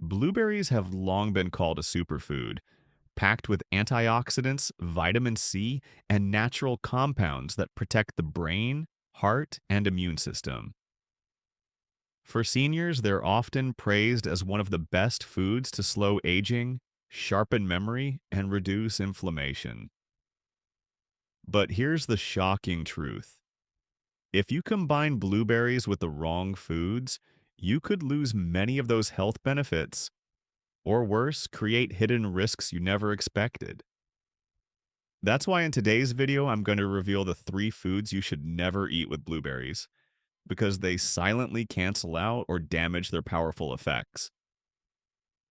Blueberries have long been called a superfood, packed with antioxidants, vitamin C, and natural compounds that protect the brain, heart, and immune system. For seniors, they're often praised as one of the best foods to slow aging, sharpen memory, and reduce inflammation. But here's the shocking truth. If you combine blueberries with the wrong foods, you could lose many of those health benefits, or worse, create hidden risks you never expected. That's why in today's video, I'm going to reveal the 3 foods you should never eat with blueberries, because they silently cancel out or damage their powerful effects.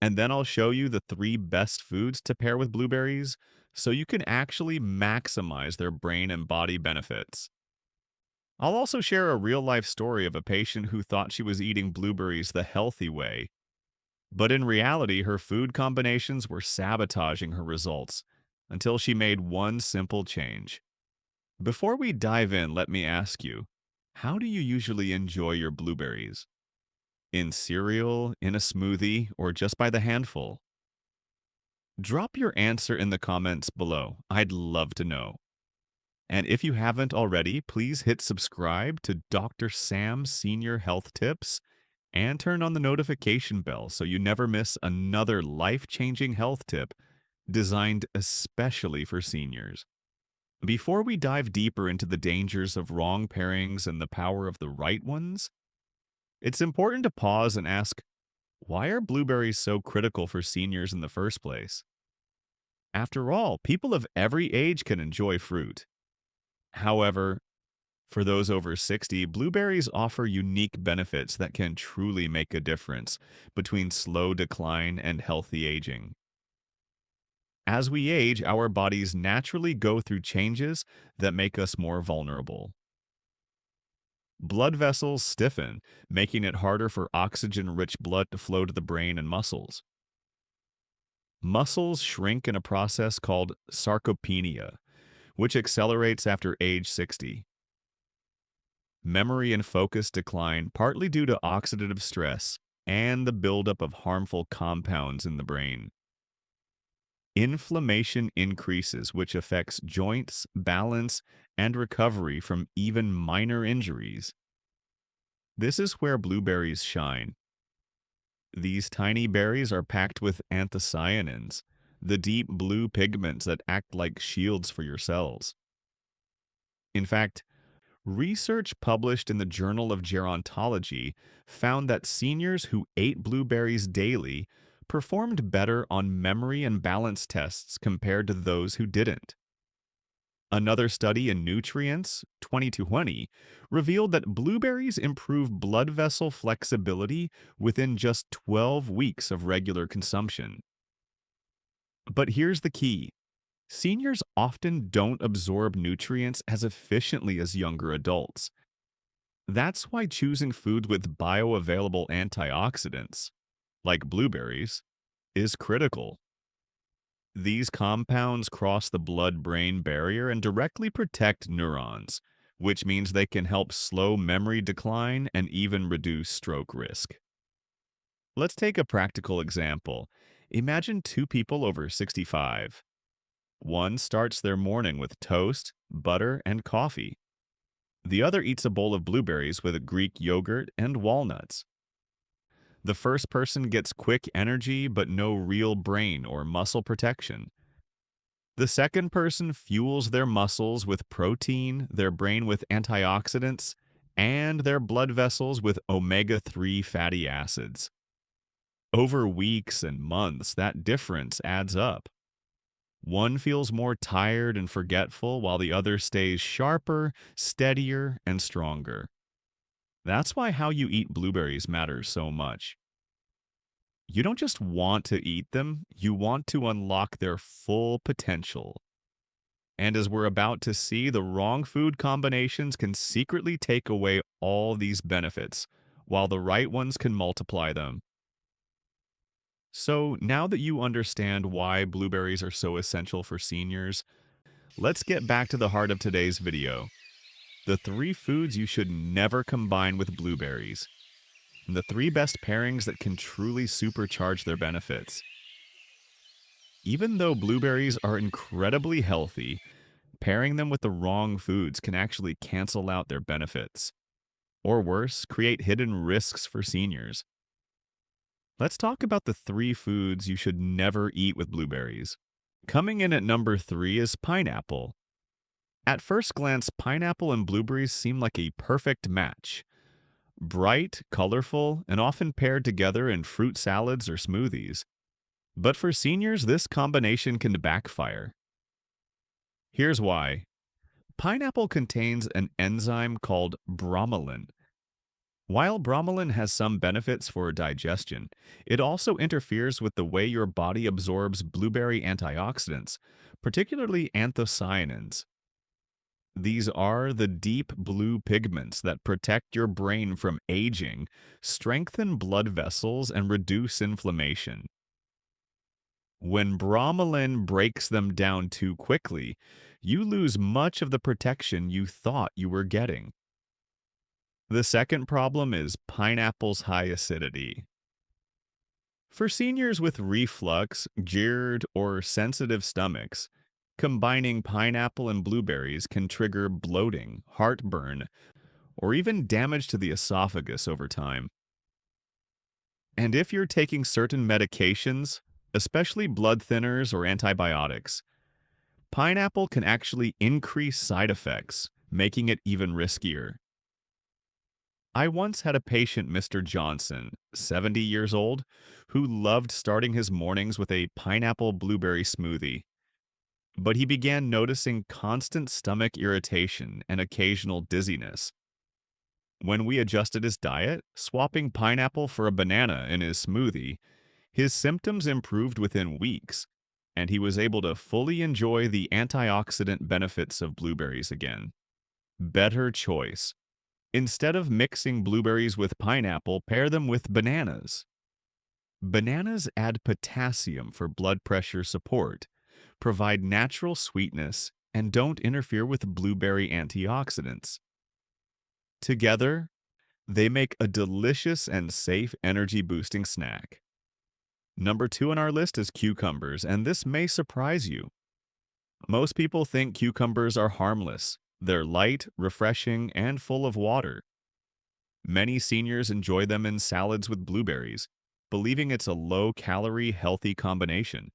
And then I'll show you the 3 best foods to pair with blueberries so you can actually maximize their brain and body benefits. I'll also share a real life story of a patient who thought she was eating blueberries the healthy way, but in reality, her food combinations were sabotaging her results until she made one simple change. Before we dive in, let me ask you, how do you usually enjoy your blueberries? In cereal, in a smoothie, or just by the handful? Drop your answer in the comments below. I'd love to know. And if you haven't already, please hit subscribe to Dr. Sam's Senior Health Tips and turn on the notification bell so you never miss another life-changing health tip designed especially for seniors. Before we dive deeper into the dangers of wrong pairings and the power of the right ones, it's important to pause and ask, why are blueberries so critical for seniors in the first place? After all, people of every age can enjoy fruit. However, for those over 60, blueberries offer unique benefits that can truly make a difference between slow decline and healthy aging. As we age, our bodies naturally go through changes that make us more vulnerable. Blood vessels stiffen, making it harder for oxygen-rich blood to flow to the brain and muscles. Muscles shrink in a process called sarcopenia, which accelerates after age 60. Memory and focus decline partly due to oxidative stress and the buildup of harmful compounds in the brain. Inflammation increases, which affects joints, balance, and recovery from even minor injuries. This is where blueberries shine. These tiny berries are packed with anthocyanins, the deep blue pigments that act like shields for your cells. In fact, research published in the Journal of Gerontology found that seniors who ate blueberries daily performed better on memory and balance tests compared to those who didn't. Another study in Nutrients 2020 revealed that blueberries improve blood vessel flexibility within just 12 weeks of regular consumption. But here's the key. Seniors often don't absorb nutrients as efficiently as younger adults. That's why choosing food with bioavailable antioxidants, like blueberries, is critical. These compounds cross the blood-brain barrier and directly protect neurons, which means they can help slow memory decline and even reduce stroke risk. Let's take a practical example. Imagine 2 people over 65. One starts their morning with toast, butter, and coffee. The other eats a bowl of blueberries with Greek yogurt and walnuts. The first person gets quick energy but no real brain or muscle protection. The second person fuels their muscles with protein, their brain with antioxidants, and their blood vessels with omega-3 fatty acids. Over weeks and months, that difference adds up. One feels more tired and forgetful while the other stays sharper, steadier, and stronger. That's why how you eat blueberries matters so much. You don't just want to eat them, you want to unlock their full potential. And as we're about to see, the wrong food combinations can secretly take away all these benefits, while the right ones can multiply them. So now that you understand why blueberries are so essential for seniors, let's get back to the heart of today's video. The 3 foods you should never combine with blueberries. The three best pairings that can truly supercharge their benefits. Even though blueberries are incredibly healthy, pairing them with the wrong foods can actually cancel out their benefits. Or worse, create hidden risks for seniors. Let's talk about the three foods you should never eat with blueberries. Coming in at number 3 is pineapple. At first glance, pineapple and blueberries seem like a perfect match. Bright, colorful, and often paired together in fruit salads or smoothies. But for seniors, this combination can backfire. Here's why. Pineapple contains an enzyme called bromelain. While bromelain has some benefits for digestion, it also interferes with the way your body absorbs blueberry antioxidants, particularly anthocyanins. These are the deep blue pigments that protect your brain from aging, strengthen blood vessels, and reduce inflammation. When bromelain breaks them down too quickly, you lose much of the protection you thought you were getting. The second problem is pineapple's high acidity. For seniors with reflux, GERD, or sensitive stomachs, combining pineapple and blueberries can trigger bloating, heartburn, or even damage to the esophagus over time. And if you're taking certain medications, especially blood thinners or antibiotics, pineapple can actually increase side effects, making it even riskier. I once had a patient, Mr. Johnson, 70 years old, who loved starting his mornings with a pineapple blueberry smoothie. But he began noticing constant stomach irritation and occasional dizziness. When we adjusted his diet, swapping pineapple for a banana in his smoothie, his symptoms improved within weeks, and he was able to fully enjoy the antioxidant benefits of blueberries again. Better choice. Instead of mixing blueberries with pineapple, pair them with bananas. Bananas add potassium for blood pressure support, provide natural sweetness, and don't interfere with blueberry antioxidants. Together, they make a delicious and safe energy-boosting snack. Number 2 on our list is cucumbers, and this may surprise you. Most people think cucumbers are harmless. They're light, refreshing, and full of water. Many seniors enjoy them in salads with blueberries, believing it's a low-calorie, healthy combination.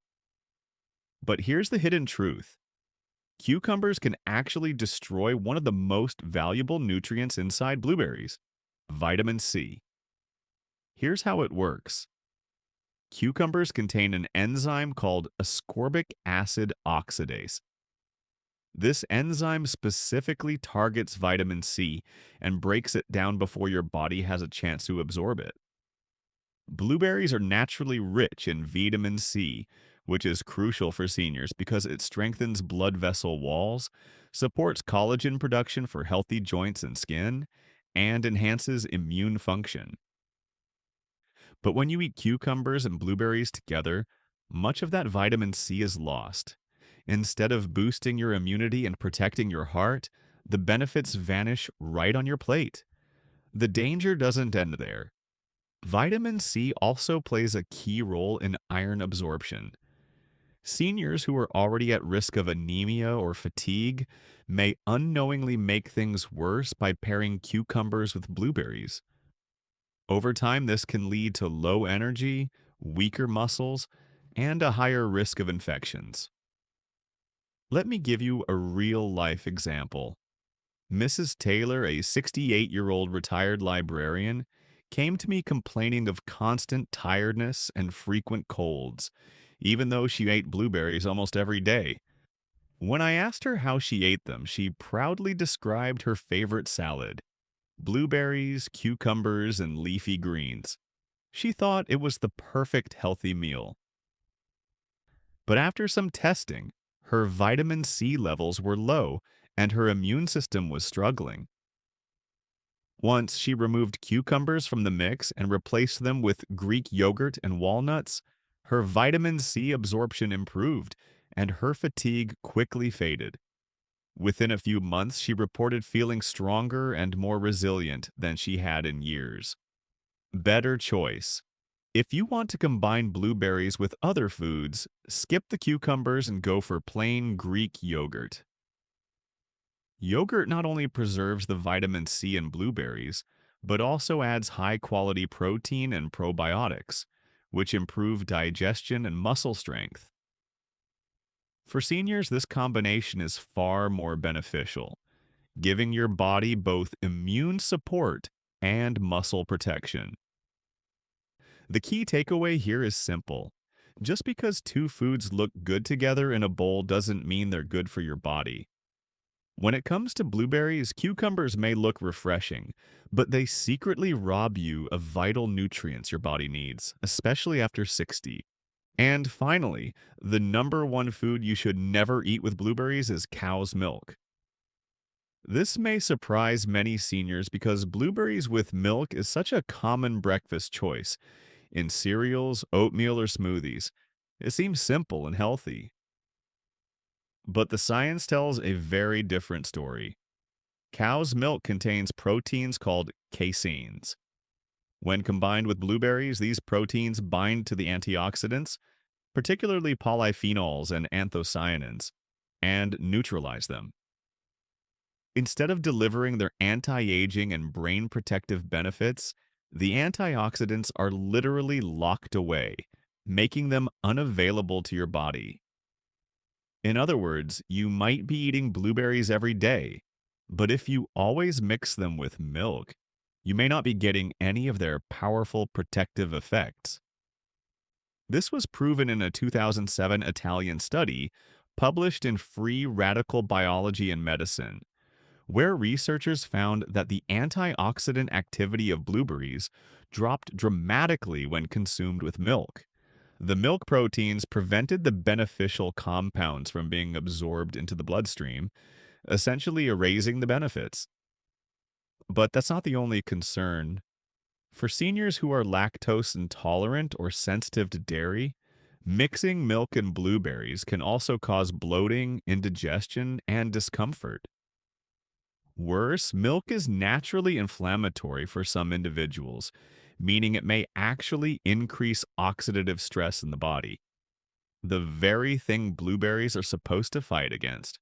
But here's the hidden truth. Cucumbers can actually destroy one of the most valuable nutrients inside blueberries, vitamin C. Here's how it works. Cucumbers contain an enzyme called ascorbic acid oxidase. This enzyme specifically targets vitamin C and breaks it down before your body has a chance to absorb it. Blueberries are naturally rich in vitamin C, which is crucial for seniors because it strengthens blood vessel walls, supports collagen production for healthy joints and skin, and enhances immune function. But when you eat cucumbers and blueberries together, much of that vitamin C is lost. Instead of boosting your immunity and protecting your heart, the benefits vanish right on your plate. The danger doesn't end there. Vitamin C also plays a key role in iron absorption. Seniors who are already at risk of anemia or fatigue may unknowingly make things worse by pairing cucumbers with blueberries. Over time, this can lead to low energy, weaker muscles, and a higher risk of infections. Let me give you a real-life example. Mrs. Taylor, a 68-year-old retired librarian, came to me complaining of constant tiredness and frequent colds, even though she ate blueberries almost every day. When I asked her how she ate them, she proudly described her favorite salad: blueberries, cucumbers, and leafy greens. She thought it was the perfect healthy meal. But after some testing, her vitamin C levels were low and her immune system was struggling. Once she removed cucumbers from the mix and replaced them with Greek yogurt and walnuts, her vitamin C absorption improved and her fatigue quickly faded. Within a few months, she reported feeling stronger and more resilient than she had in years. Better choice. If you want to combine blueberries with other foods, skip the cucumbers and go for plain Greek yogurt. Yogurt not only preserves the vitamin C in blueberries, but also adds high quality protein and probiotics, which improve digestion and muscle strength. For seniors, this combination is far more beneficial, giving your body both immune support and muscle protection. The key takeaway here is simple. Just because two foods look good together in a bowl doesn't mean they're good for your body. When it comes to blueberries, cucumbers may look refreshing, but they secretly rob you of vital nutrients your body needs, especially after 60. And finally, the number one food you should never eat with blueberries is cow's milk. This may surprise many seniors because blueberries with milk is such a common breakfast choice in cereals, oatmeal, or smoothies. It seems simple and healthy. But the science tells a very different story. Cow's milk contains proteins called caseins. When combined with blueberries, these proteins bind to the antioxidants, particularly polyphenols and anthocyanins, and neutralize them. Instead of delivering their anti-aging and brain protective benefits, the antioxidants are literally locked away, making them unavailable to your body. In other words, you might be eating blueberries every day, but if you always mix them with milk, you may not be getting any of their powerful protective effects. This was proven in a 2007 Italian study published in Free Radical Biology and Medicine, where researchers found that the antioxidant activity of blueberries dropped dramatically when consumed with milk. The milk proteins prevented the beneficial compounds from being absorbed into the bloodstream, essentially erasing the benefits. But that's not the only concern. For seniors who are lactose intolerant or sensitive to dairy, mixing milk and blueberries can also cause bloating, indigestion, and discomfort. Worse, milk is naturally inflammatory for some individuals, meaning it may actually increase oxidative stress in the body, the very thing blueberries are supposed to fight against.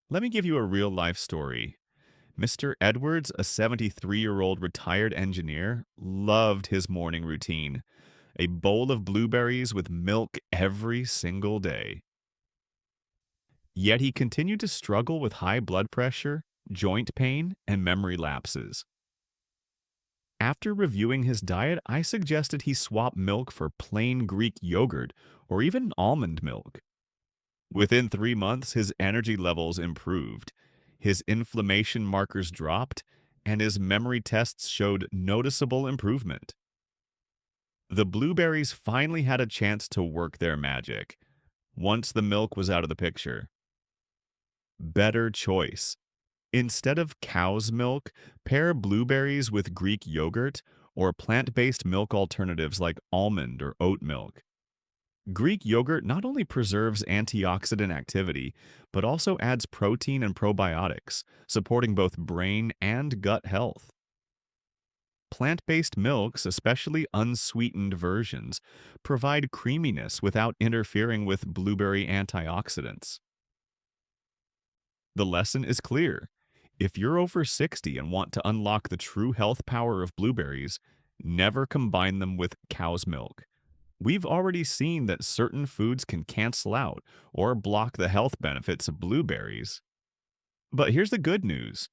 Let me give you a real life story. Mr. Edwards, a 73-year-old retired engineer, loved his morning routine, a bowl of blueberries with milk every single day. Yet he continued to struggle with high blood pressure, joint pain, and memory lapses. After reviewing his diet, I suggested he swap milk for plain Greek yogurt or even almond milk. Within 3 months, his energy levels improved, his inflammation markers dropped, and his memory tests showed noticeable improvement. The blueberries finally had a chance to work their magic once the milk was out of the picture. Better choice. Instead of cow's milk, pair blueberries with Greek yogurt or plant-based milk alternatives like almond or oat milk. Greek yogurt not only preserves antioxidant activity, but also adds protein and probiotics, supporting both brain and gut health. Plant-based milks, especially unsweetened versions, provide creaminess without interfering with blueberry antioxidants. The lesson is clear. If you're over 60 and want to unlock the true health power of blueberries, never combine them with cow's milk. We've already seen that certain foods can cancel out or block the health benefits of blueberries. But here's the good news.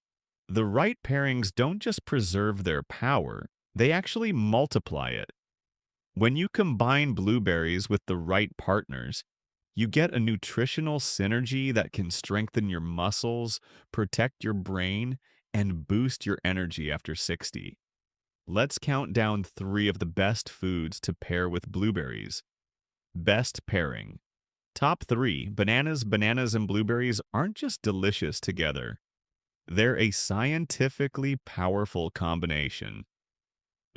The right pairings don't just preserve their power, they actually multiply it. When you combine blueberries with the right partners, you get a nutritional synergy that can strengthen your muscles, protect your brain, and boost your energy after 60. Let's count down 3 of the best foods to pair with blueberries. Best pairing. Top 3, bananas, and blueberries aren't just delicious together. They're a scientifically powerful combination.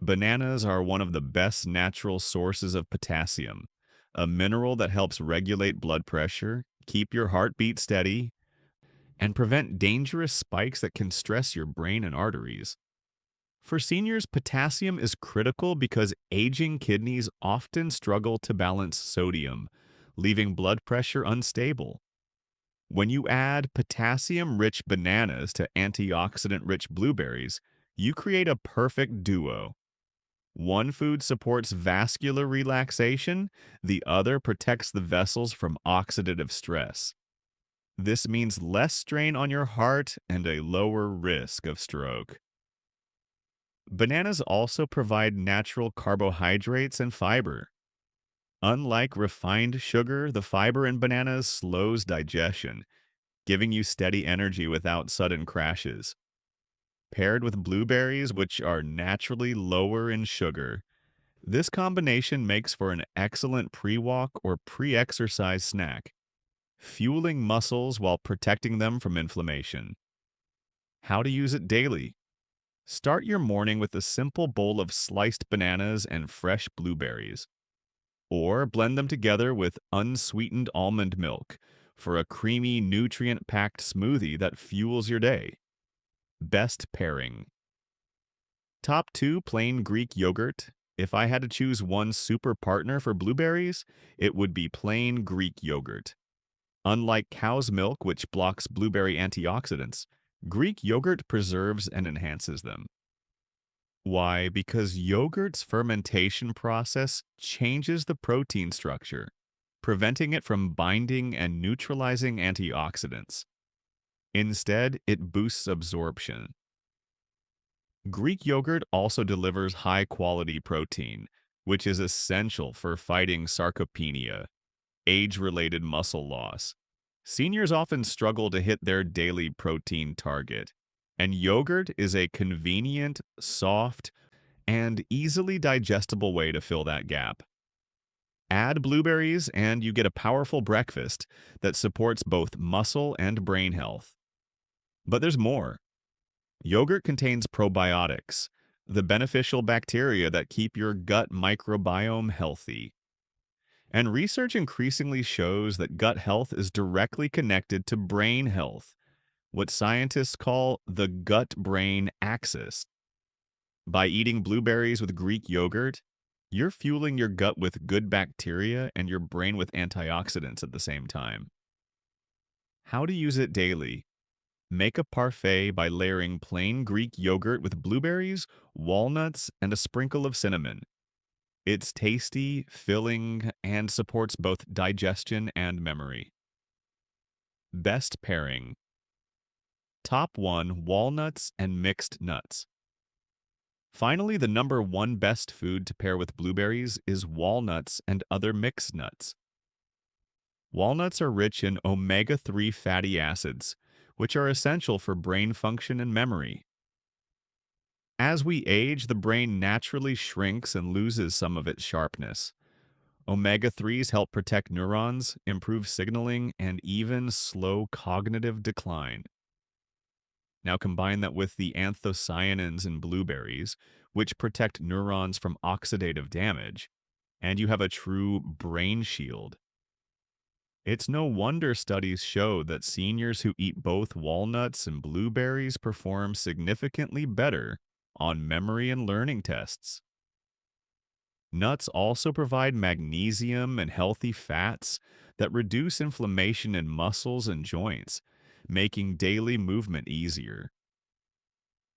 Bananas are one of the best natural sources of potassium, a mineral that helps regulate blood pressure, keep your heartbeat steady, and prevent dangerous spikes that can stress your brain and arteries. For seniors, potassium is critical because aging kidneys often struggle to balance sodium, leaving blood pressure unstable. When you add potassium-rich bananas to antioxidant-rich blueberries, you create a perfect duo. One food supports vascular relaxation, the other protects the vessels from oxidative stress. This means less strain on your heart and a lower risk of stroke. Bananas also provide natural carbohydrates and fiber. Unlike refined sugar, the fiber in bananas slows digestion, giving you steady energy without sudden crashes. Paired with blueberries, which are naturally lower in sugar, this combination makes for an excellent pre-walk or pre-exercise snack, fueling muscles while protecting them from inflammation. How to use it daily. Start your morning with a simple bowl of sliced bananas and fresh blueberries, or blend them together with unsweetened almond milk for a creamy, nutrient-packed smoothie that fuels your day. Best pairing. Top 2 plain Greek yogurt. If I had to choose one super partner for blueberries, it would be plain Greek yogurt. Unlike cow's milk, which blocks blueberry antioxidants, Greek yogurt preserves and enhances them. Why? Because yogurt's fermentation process changes the protein structure, preventing it from binding and neutralizing antioxidants. Instead, it boosts absorption. Greek yogurt also delivers high-quality protein, which is essential for fighting sarcopenia, age-related muscle loss. Seniors often struggle to hit their daily protein target, and yogurt is a convenient, soft, and easily digestible way to fill that gap. Add blueberries and you get a powerful breakfast that supports both muscle and brain health. But there's more. Yogurt contains probiotics, the beneficial bacteria that keep your gut microbiome healthy. And research increasingly shows that gut health is directly connected to brain health, what scientists call the gut-brain axis. By eating blueberries with Greek yogurt, you're fueling your gut with good bacteria and your brain with antioxidants at the same time. How to use it daily. Make a parfait by layering plain Greek yogurt with blueberries, walnuts, and a sprinkle of cinnamon. It's tasty, filling, and supports both digestion and memory. Best pairing. Top 1, walnuts and mixed nuts. Finally, the number 1 best food to pair with blueberries is walnuts and other mixed nuts. Walnuts are rich in omega-3 fatty acids, which are essential for brain function and memory. As we age, the brain naturally shrinks and loses some of its sharpness. Omega-3s help protect neurons, improve signaling, and even slow cognitive decline. Now combine that with the anthocyanins in blueberries, which protect neurons from oxidative damage, and you have a true brain shield. It's no wonder studies show that seniors who eat both walnuts and blueberries perform significantly better on memory and learning tests. Nuts also provide magnesium and healthy fats that reduce inflammation in muscles and joints, making daily movement easier.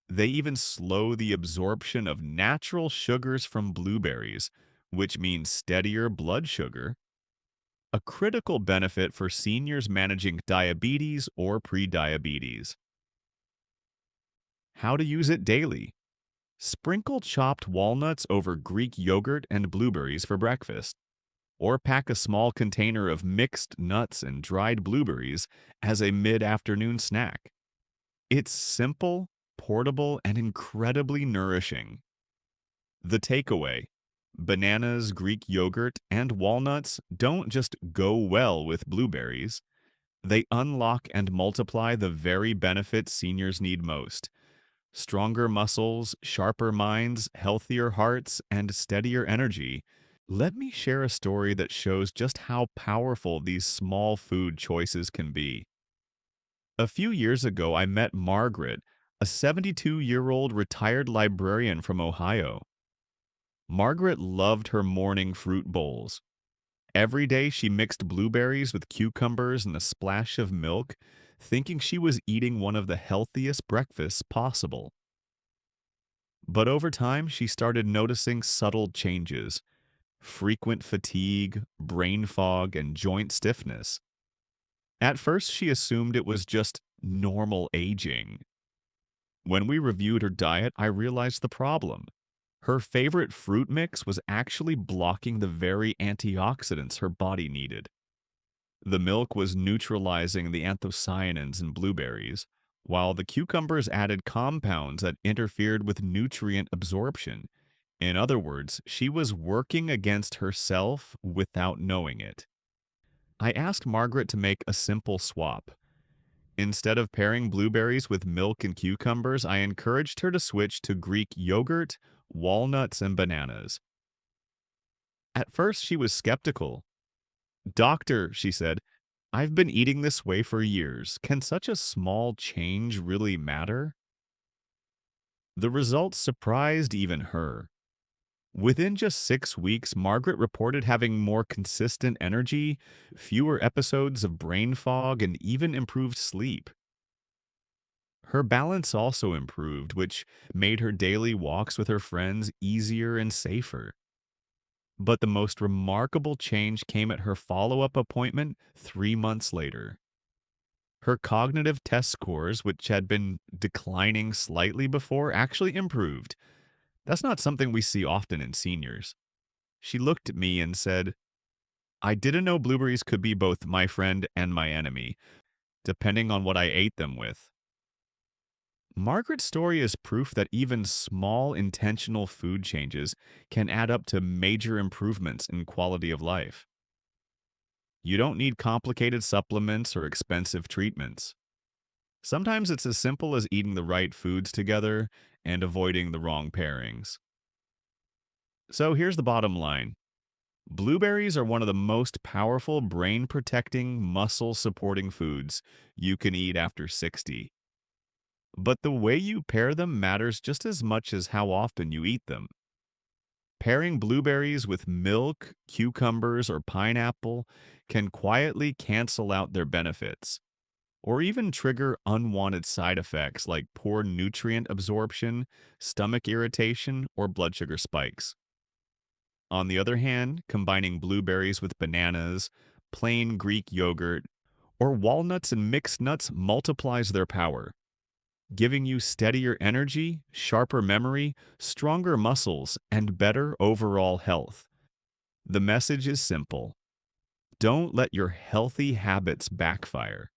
They even slow the absorption of natural sugars from blueberries, which means steadier blood sugar, a critical benefit for seniors managing diabetes or prediabetes. How to use it daily. Sprinkle chopped walnuts over Greek yogurt and blueberries for breakfast, or pack a small container of mixed nuts and dried blueberries as a mid-afternoon snack. It's simple, portable, and incredibly nourishing. The takeaway: bananas, Greek yogurt, and walnuts don't just go well with blueberries. They unlock and multiply the very benefits seniors need most: stronger muscles, sharper minds, healthier hearts, and steadier energy. Let me share a story that shows just how powerful these small food choices can be. A few years ago, I met Margaret, a 72-year-old retired librarian from Ohio. Margaret loved her morning fruit bowls. Every day she mixed blueberries with cucumbers and a splash of milk, thinking she was eating one of the healthiest breakfasts possible. But over time, she started noticing subtle changes: frequent fatigue, brain fog, and joint stiffness. At first, she assumed it was just normal aging. When we reviewed her diet, I realized the problem. Her favorite fruit mix was actually blocking the very antioxidants her body needed. The milk was neutralizing the anthocyanins in blueberries, while the cucumbers added compounds that interfered with nutrient absorption. In other words, she was working against herself without knowing it. I asked Margaret to make a simple swap. Instead of pairing blueberries with milk and cucumbers, I encouraged her to switch to Greek yogurt, walnuts, and bananas. At first, she was skeptical. "Doctor," she said, "I've been eating this way for years. Can such a small change really matter?" The results surprised even her. Within just 6 weeks, Margaret reported having more consistent energy, fewer episodes of brain fog, and even improved sleep. Her balance also improved, which made her daily walks with her friends easier and safer. But the most remarkable change came at her follow-up appointment 3 months later. Her cognitive test scores, which had been declining slightly before, actually improved. That's not something we see often in seniors. She looked at me and said, "I didn't know blueberries could be both my friend and my enemy, depending on what I ate them with." Margaret's story is proof that even small intentional food changes can add up to major improvements in quality of life. You don't need complicated supplements or expensive treatments. Sometimes it's as simple as eating the right foods together and avoiding the wrong pairings. So here's the bottom line. Blueberries are one of the most powerful brain-protecting, muscle-supporting foods you can eat after 60. But the way you pair them matters just as much as how often you eat them. Pairing blueberries with milk, cucumbers, or pineapple can quietly cancel out their benefits, or even trigger unwanted side effects like poor nutrient absorption, stomach irritation, or blood sugar spikes. On the other hand, combining blueberries with bananas, plain Greek yogurt, or walnuts and mixed nuts multiplies their power, giving you steadier energy, sharper memory, stronger muscles, and better overall health. The message is simple: don't let your healthy habits backfire.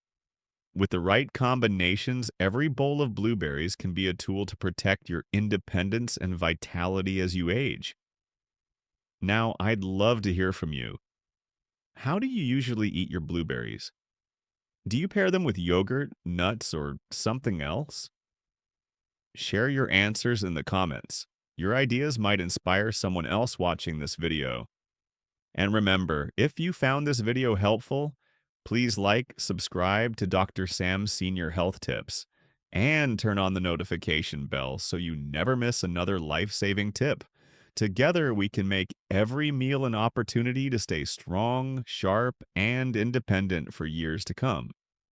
With the right combinations, every bowl of blueberries can be a tool to protect your independence and vitality as you age. Now, I'd love to hear from you. How do you usually eat your blueberries? Do you pair them with yogurt, nuts, or something else? Share your answers in the comments. Your ideas might inspire someone else watching this video. And remember, if you found this video helpful, please like, subscribe to Dr. Sam's Senior Health Tips, and turn on the notification bell so you never miss another life-saving tip. Together, we can make every meal an opportunity to stay strong, sharp, and independent for years to come.